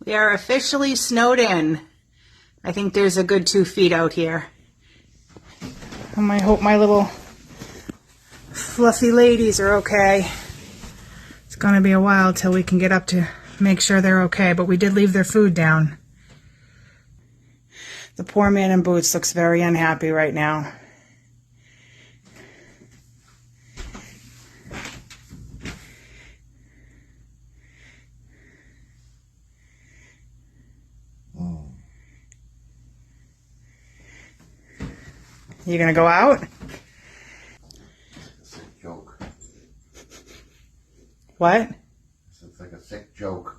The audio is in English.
We are officially snowed in. I think there's a good 2 feet out here. I hope my little fluffy ladies are okay. It's going to be a while till we can get up to make sure they're okay, but we did leave their food down. The poor man in boots looks very unhappy right now. You gonna go out? It's a sick joke. What? It's like a sick joke.